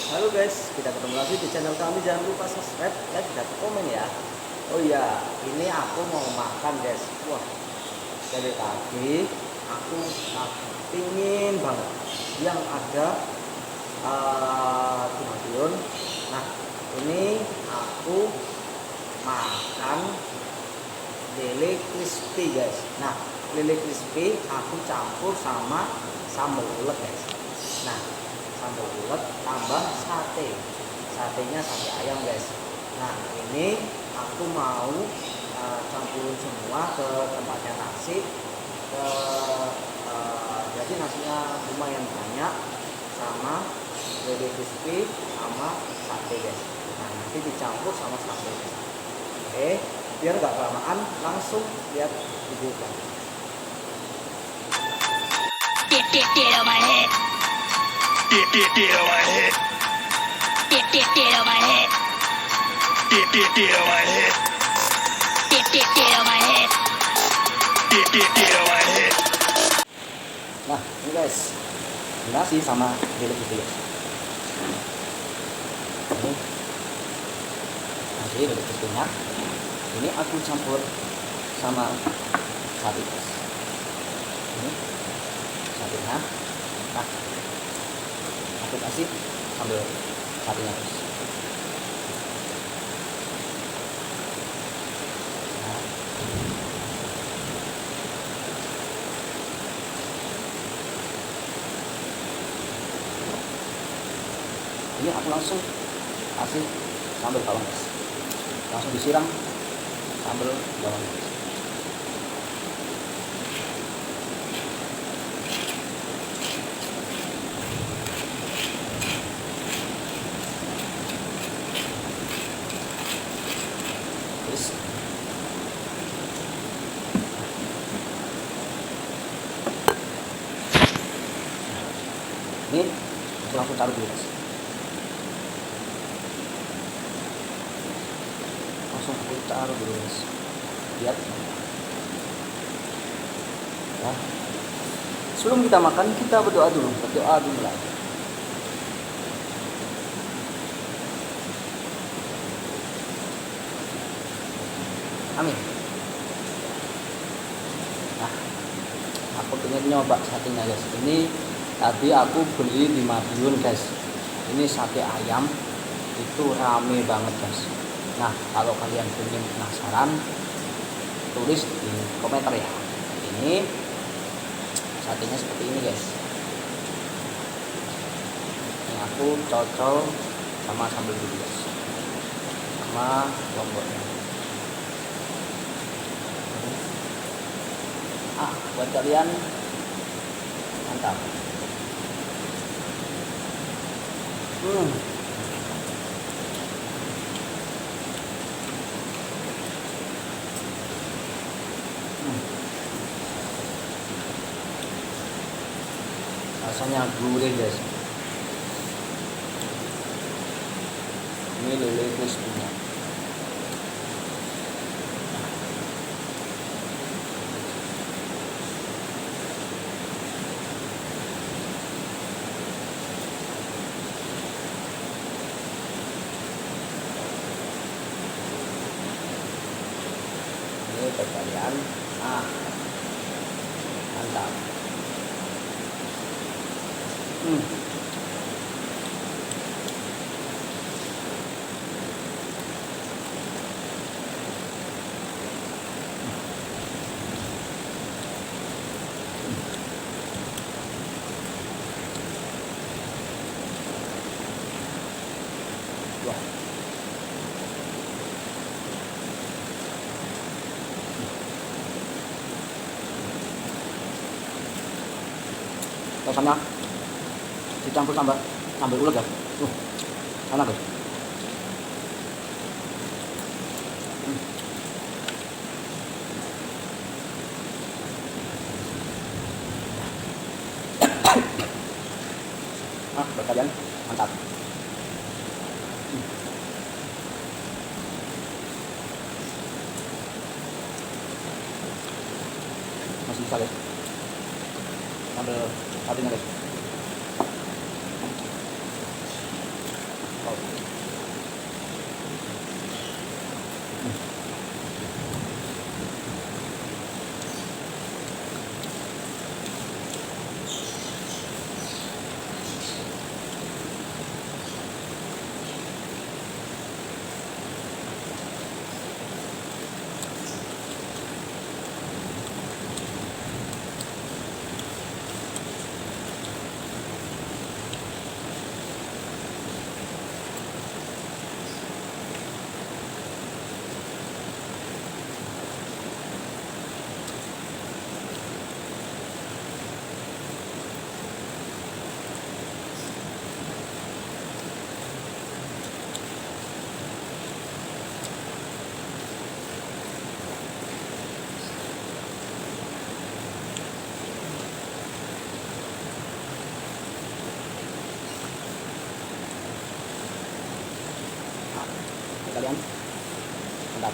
Halo guys, kita ketemu lagi di channel kami. Jangan lupa subscribe, like, dan komen ya. Oh iya, ini aku mau makan guys. Wah, dari tadi aku pingin banget yang ada tuna. Nah, ini aku makan lele crispy guys. Nah, lele crispy aku campur sama sambal ulet guys. Nah, sambal ulet tambah satenya sate ayam guys. Nah, ini aku mau campurin semua ke tempatnya nasi ke jadi nasinya lumayan banyak sama lele crispy sama sate guys. Nah, nanti dicampur sama sate guys. Oke, biar nggak kelamaan, langsung lihat videonya. Get on my head. Get on my head. Get on my head. Get on my head. Get on my head. Get on my head. Nah, ini guys, nasi sama lele crispy guys. Ini nasi lele crispy-nya. Ini aku campur sama sate guys. Ini satenya. Nah, aku kasih sambal satenya guys. Nah, ini aku langsung kasih sambal bawang guys. Langsung disiram sambal bawang guys. Terus ini aku langsung taruh dulu guys. Langsung aku taruh dulu guys. Lihat. Nah, sebelum kita makan kita berdoa dulu lah. Amin. Nah, aku pengen nyoba satenya guys. Ini tadi aku beli di Madiun guys. Ini sate ayam itu rame banget guys. Nah, kalau kalian pengen penasaran, tulis di komentar ya. Ini satenya seperti ini guys. Ini aku cocol sama sambal dulu guys, sama lomboknya. Buat kalian mantap. Rasanya gurih guys. Ini lele crispy-nya. Ini buat kalian. Mantap. Wah. Rasanya dicampur sambal ulet ya. Enak guys. Buat kalian mantap. Masih bisa guys. Sambal satenya guys. mantap.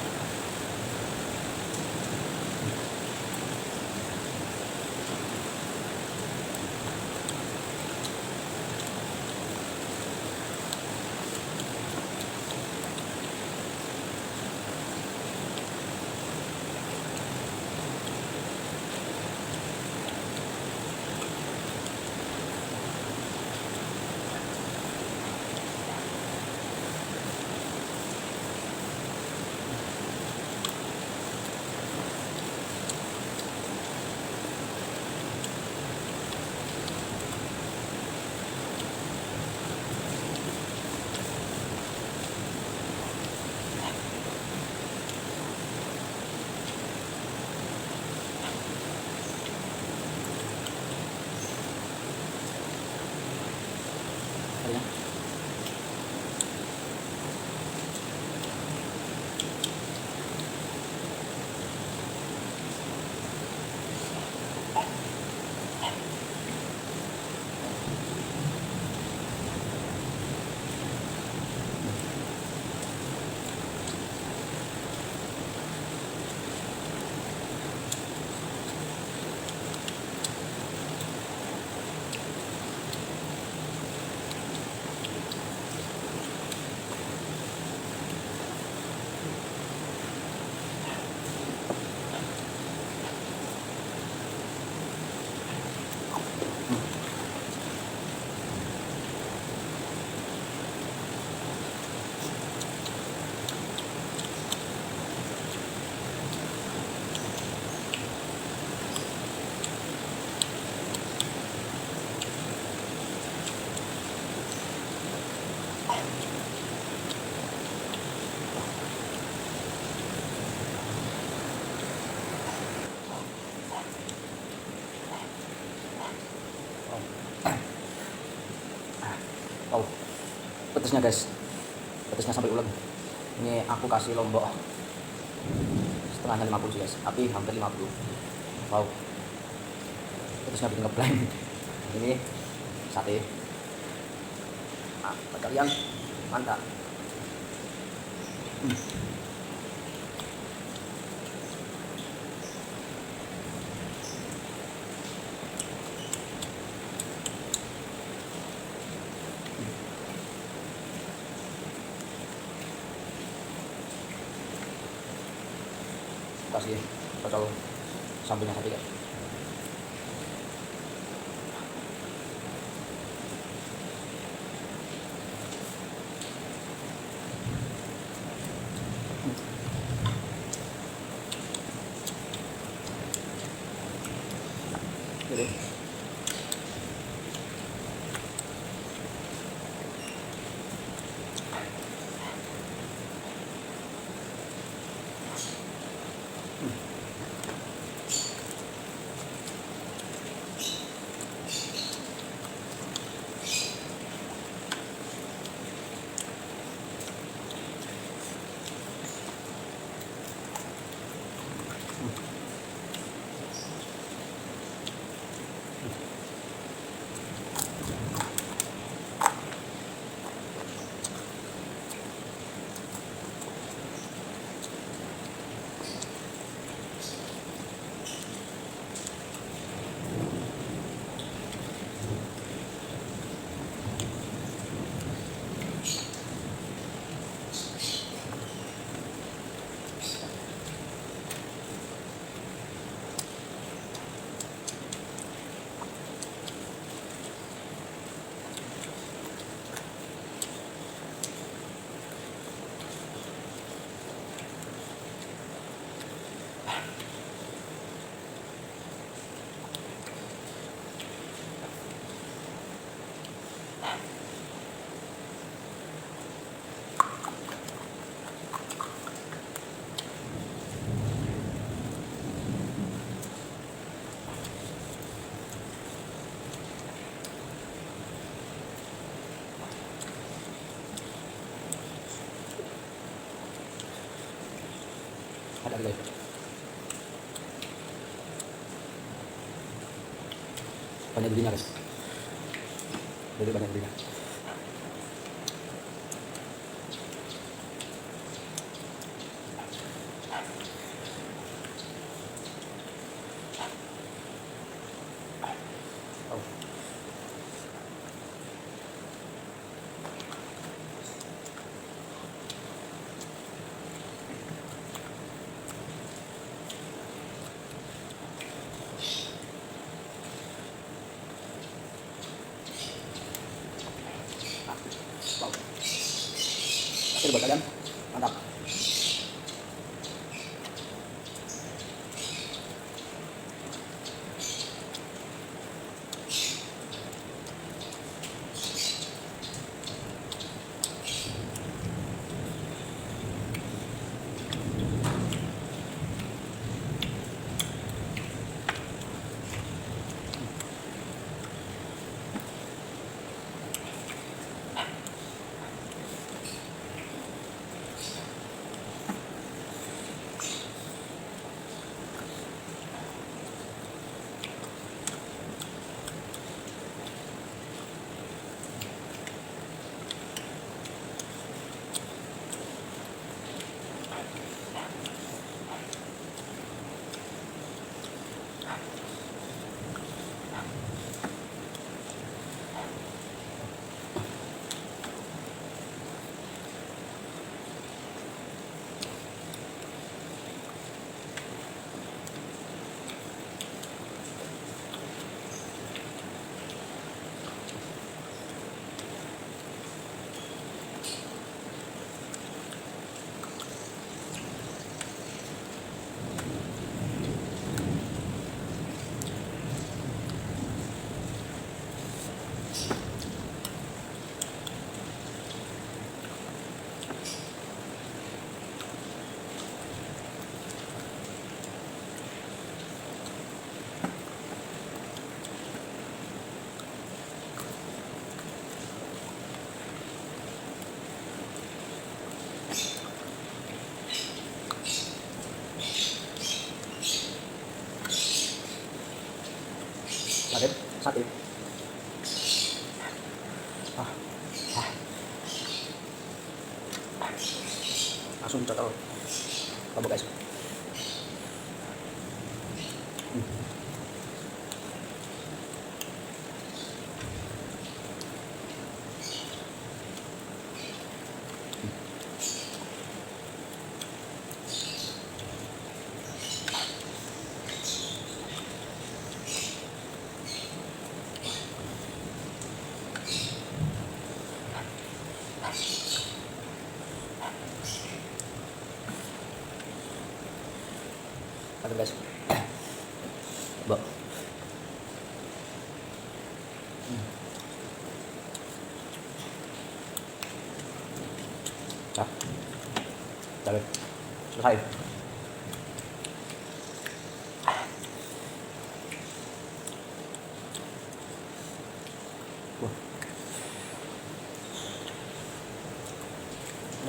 Oh, pedesnya guys, pedesnya sampai uleg. Ini aku kasih lombok setengahnya 50 sih guys, tapi hampir 50. Wow, pedesnya bikin ngeblank. Ini sate. Nah, buat kalian mantap. Kasih total sambelnya satu guys. Jadi ada guys. Banyak durinya guys. Jadi banyak durinya. hasil buat kalian. Mantap. Sate. Langsung dicocol. Coba guys. Aduh guys. Coba. Nah. Udah selesai.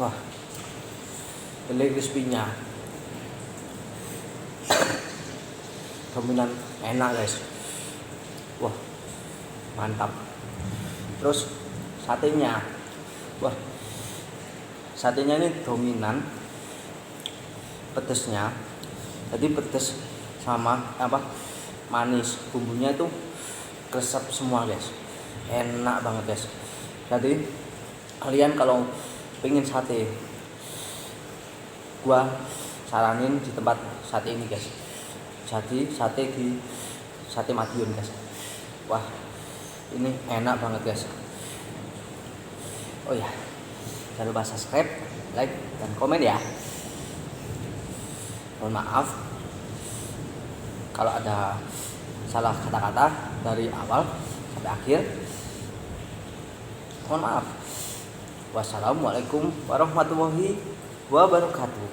Wah. Lele crispy-nya dominan, enak guys. Wah, mantap. Terus satenya, wah, satenya ini dominan pedesnya. Jadi pedes sama apa manis, bumbunya itu resep semua guys. Enak banget guys. Jadi kalian kalau pengen sate, gua saranin di tempat sate ini guys. Jadi sate di Sate Madiun guys. Wah, ini enak banget guys. Oh ya, jangan lupa subscribe, like, dan komen ya. Mohon maaf kalau ada salah kata-kata dari awal sampai akhir. Mohon maaf. Wassalamualaikum warahmatullahi wabarakatuh.